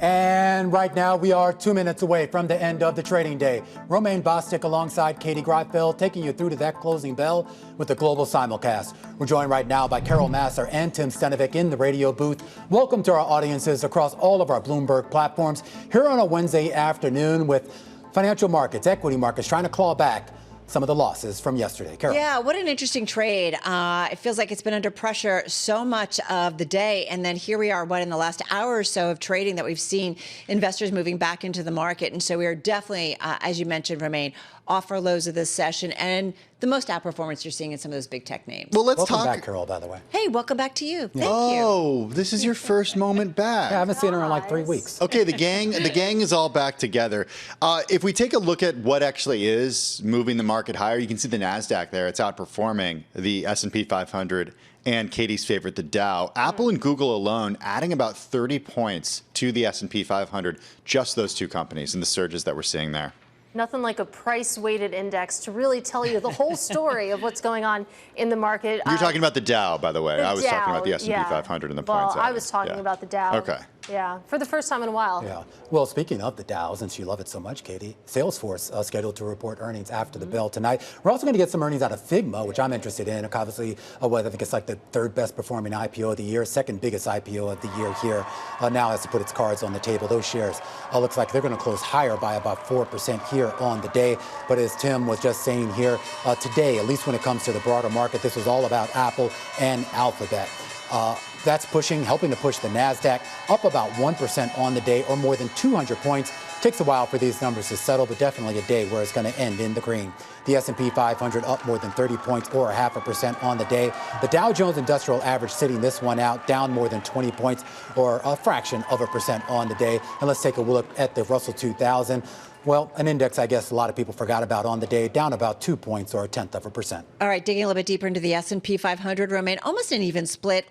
And right now, we are 2 minutes away from the end of the trading day. Romaine Bostick alongside Katie Greifeld taking you through to that closing bell with the global simulcast. We're joined right now by Massar and Tim Stenovec in the radio booth. Welcome to our audiences across all of our Bloomberg platforms here on a Wednesday afternoon with financial markets, equity markets trying to claw back some of the losses from yesterday. Carol. Yeah, what an interesting trade. It feels like it's been under pressure so much of the day. And then here we are, in the last hour or so of trading that we've seen investors moving back into the market. And so we are definitely, as you mentioned, Romaine, off our lows of this session and the most outperformance you're seeing in some of those big tech names. Well, welcome back, Carol, by the way. Hey, welcome back to you. Thank you. Oh, this is your first moment back. Yeah, I haven't seen her in like 3 weeks. Okay, the gang is all back together. If we take a look at what actually is moving the market higher, you can see the NASDAQ there. It's outperforming the S&P 500 and Katie's favorite, the Dow. Apple and Google alone adding about 30 points to the S&P 500, just those two companies and the surges that we're seeing there. Nothing like a price-weighted index to really tell you the whole story of what's going on in the market. You're talking about the Dow, by the way. I was talking about the S&P yeah. 500 and the well, points. I was talking about the Dow. Okay. Yeah, for the first time in a while. Yeah. Well, speaking of the Dow, since you love it so much, Katie, Salesforce scheduled to report earnings after the bell tonight. We're also going to get some earnings out of Figma, which I'm interested in. Obviously, I think it's like the third best performing IPO of the year, second biggest IPO of the year here. Now has to put its cards on the table. Those shares looks like they're going to close higher by about 4% here on the day. But as Tim was just saying here today, at least when it comes to the broader market, this was all about Apple and Alphabet. That's helping to push the NASDAQ up about 1% on the day, or more than 200 points. Takes a while for these numbers to settle, but definitely a day where it's going to end in the green. The S&P 500 up more than 30 points, or 0.5% on the day. The Dow Jones Industrial Average sitting this one out, down more than 20 points, or a fraction of a percent on the day. And let's take a look at the Russell 2000. Well, an index I guess a lot of people forgot about on the day, down about 2 points, or 0.1%. All right, digging a little bit deeper into the S&P 500, Romaine, almost an even split,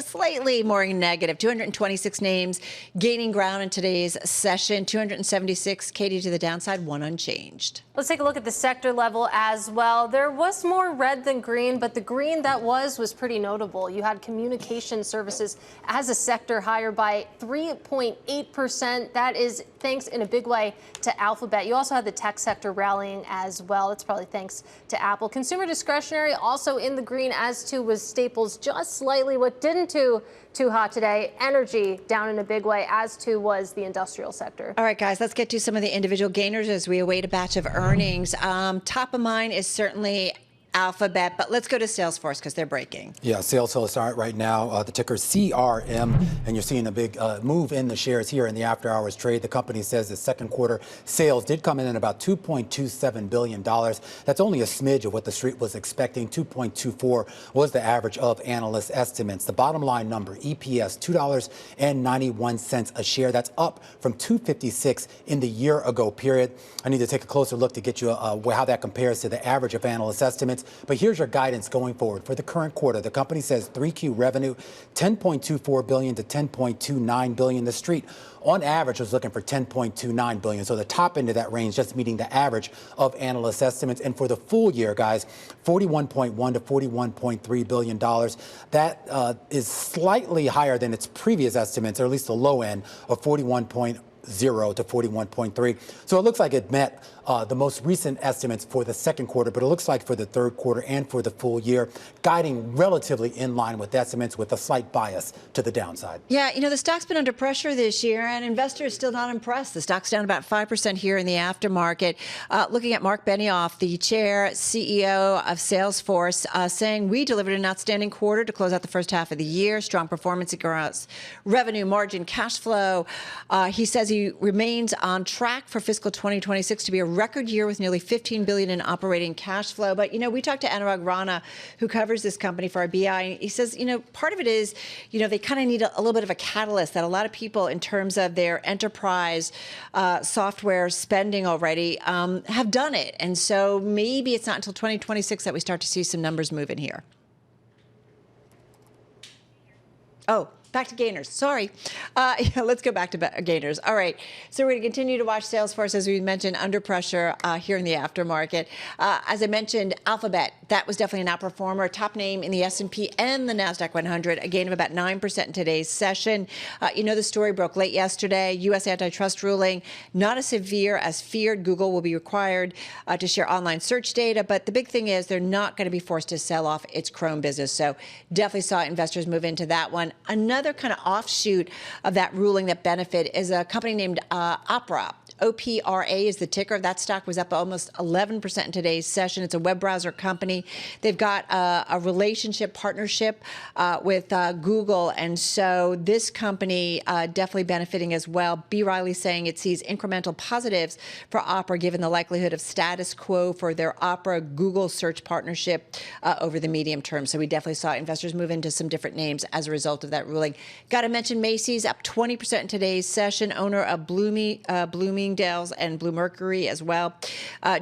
slightly more negative. 226 names gaining ground in today's session. 276, Katie, to the downside, one unchanged. Let's take a look at the sector level as well. There was more red than green, but the green that was pretty notable. You had communication services as a sector higher by 3.8%. That is thanks in a big way to Alphabet. You also had the tech sector rallying as well. It's probably thanks to Apple. Consumer discretionary also in the green, as too was staples just slightly. What didn't do too hot today, energy down in a big way, as too was the industrial sector. All right, guys, let's get to some of the individual gainers as we await a batch of earnings. Top of mind is certainly Alphabet, but let's go to Salesforce because they're breaking. Yeah, Salesforce right now, the ticker CRM, and you're seeing a big move in the shares here in the after hours trade. The company says the second quarter sales did come in at about $2.27 billion. That's only a smidge of what the street was expecting. 2.24 was the average of analyst estimates. The bottom line number, EPS, $2.91 a share. That's up from $2.56 in the year ago period. I need to take a closer look to get you how that compares to the average of analyst estimates. But here's your guidance going forward. For the current quarter, the company says 3Q revenue, $10.24 billion to $10.29 billion. The street, on average, was looking for $10.29 billion. So the top end of that range, just meeting the average of analyst estimates. And for the full year, guys, $41.1 to $41.3 billion. That is slightly higher than its previous estimates, or at least the low end of 41.0 to 41.3. So it looks like it met the most recent estimates for the second quarter, but it looks like for the third quarter and for the full year, guiding relatively in line with estimates with a slight bias to the downside. Yeah, the stock's been under pressure this year, and investors still not impressed. The stock's down about 5% here in the aftermarket. Looking at Mark Benioff, the chair, CEO of Salesforce, saying we delivered an outstanding quarter to close out the first half of the year. Strong performance across revenue, margin, cash flow. He says he remains on track for fiscal 2026 to be a record year with nearly $15 billion in operating cash flow. But, we talked to Anurag Rana, who covers this company for our BI. And he says, part of it is, they kind of need a little bit of a catalyst that a lot of people in terms of their enterprise software spending already have done it. And so maybe it's not until 2026 that we start to see some numbers move in here. Oh, Back to gainers. Sorry. Let's go back to gainers. All right. So we're going to continue to watch Salesforce, as we mentioned, under pressure here in the aftermarket. As I mentioned, Alphabet, that was definitely an outperformer. Top name in the S&P and the NASDAQ 100, a gain of about 9% in today's session. The story broke late yesterday. U.S. antitrust ruling, not as severe as feared. Google will be required to share online search data. But the big thing is they're not going to be forced to sell off its Chrome business. So definitely saw investors move into that one. Another kind of offshoot of that ruling that benefit is a company named Opera. OPRA is the ticker. That stock was up almost 11% in today's session. It's a web browser company. They've got a partnership with Google. And so this company definitely benefiting as well. B. Riley saying it sees incremental positives for Opera given the likelihood of status quo for their Opera Google search partnership over the medium term. So we definitely saw investors move into some different names as a result of that ruling. Got to mention Macy's up 20% in today's session. Owner of Bloomingdale's and Bluemercury as well.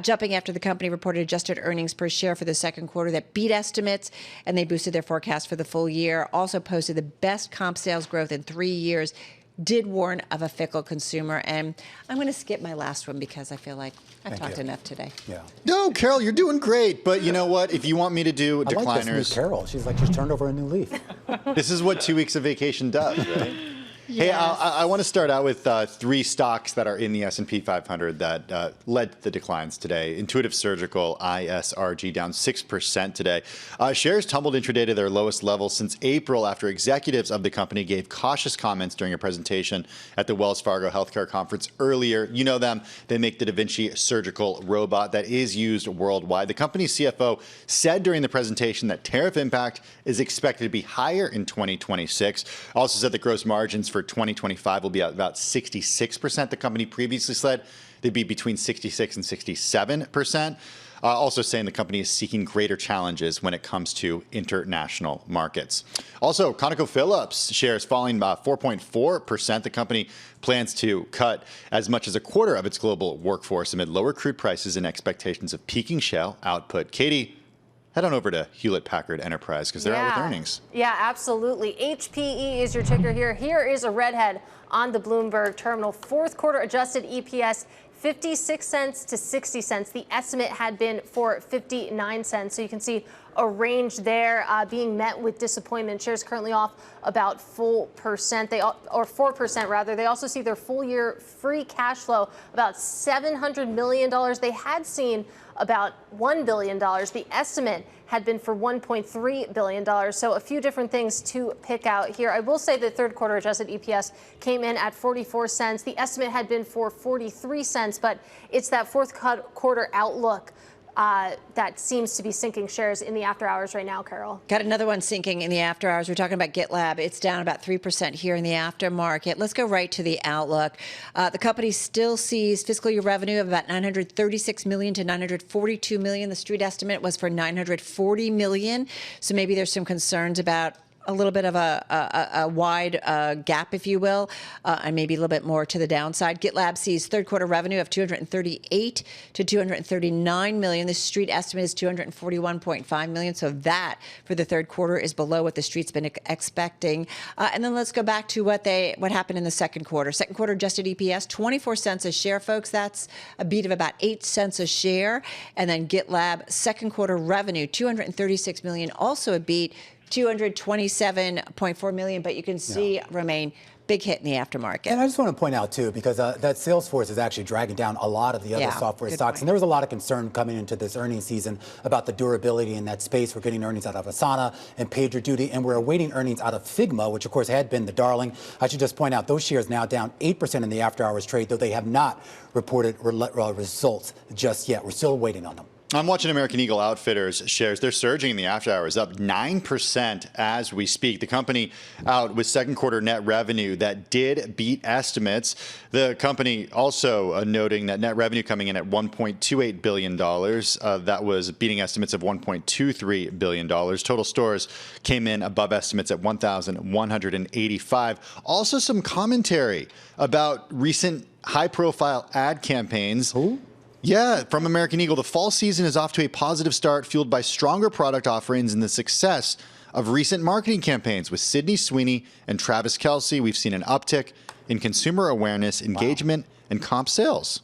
Jumping after the company reported adjusted earnings per share for the second quarter that beat estimates, and they boosted their forecast for the full year. Also posted the best comp sales growth in 3 years. Did warn of a fickle consumer. And I'm going to skip my last one because I feel like I've talked enough today. Yeah. No, Carol, you're doing great. But you know what? If you want me to do decliners. I like this new Carol. She's like she's turned over a new leaf. This is what 2 weeks of vacation does, right? Yes. Hey, I want to start out with three stocks that are in the S&P 500 that led to the declines today. Intuitive Surgical, ISRG, down 6% today. Shares tumbled intraday to their lowest level since April after executives of the company gave cautious comments during a presentation at the Wells Fargo Healthcare Conference earlier. You know them. They make the Da Vinci surgical robot that is used worldwide. The company's CFO said during the presentation that tariff impact is expected to be higher in 2026. Also said that gross margins for 2025 will be at about 66%. The company previously said they'd be between 66 and 67%. Also saying the company is seeking greater challenges when it comes to international markets. Also, ConocoPhillips shares falling about 4.4%. The company plans to cut as much as a quarter of its global workforce amid lower crude prices and expectations of peaking shale output. Katie, head on over to Hewlett-Packard Enterprise because they're out with earnings. Yeah, absolutely. HPE is your ticker here. Here is a redhead on the Bloomberg terminal. Fourth quarter adjusted EPS, 56 cents to 60 cents. The estimate had been for 59 cents. So you can see a range there being met with disappointment. Shares currently off about 4% rather. They also see their full year free cash flow about $700 million. They had seen about $1 billion. The estimate had been for $1.3 billion. So a few different things to pick out here. I will say the third quarter adjusted EPS came in at 44 cents. The estimate had been for 43 cents, but it's that fourth quarter outlook that seems to be sinking shares in the after hours right now, Carol. Got another one sinking in the after hours. We're talking about GitLab. It's down about 3% here in the aftermarket. Let's go right to the outlook. The company still sees fiscal year revenue of about $936 million to $942 million. The street estimate was for $940 million. So maybe there's some concerns about a little bit of a wide gap, if you will, and maybe a little bit more to the downside. GitLab sees third quarter revenue of $238 to $239 million. The street estimate is $241.5 million. So that for the third quarter is below what the street's been expecting. And then let's go back to what happened in the second quarter. Second quarter adjusted EPS, 24 cents a share, folks. That's a beat of about 8 cents a share. And then GitLab second quarter revenue, $236 million, also a beat. $227.4 million, but you can see, Romaine, big hit in the aftermarket. And I just want to point out, too, because that Salesforce is actually dragging down a lot of the other software stocks. And there was a lot of concern coming into this earnings season about the durability in that space. We're getting earnings out of Asana and PagerDuty, and we're awaiting earnings out of Figma, which, of course, had been the darling. I should just point out those shares now down 8% in the after-hours trade, though they have not reported results just yet. We're still waiting on them. I'm watching American Eagle Outfitters shares. They're surging in the after hours, up 9% as we speak. The company out with second quarter net revenue that did beat estimates. The company also noting that net revenue coming in at $1.28 billion. That was beating estimates of $1.23 billion. Total stores came in above estimates at 1,185. Also some commentary about recent high-profile ad campaigns. Who? Yeah, from American Eagle, the fall season is off to a positive start, fueled by stronger product offerings and the success of recent marketing campaigns with Sydney Sweeney and Travis Kelce. We've seen an uptick in consumer awareness, engagement, and comp sales.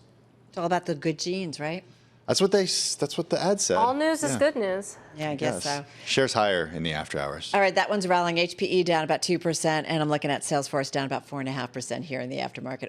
It's all about the good genes, right? That's what the ad said. All news is good news. Yeah, I guess so. Shares higher in the after hours. All right, that one's rallying. HPE down about 2%, and I'm looking at Salesforce down about 4.5% here in the aftermarket.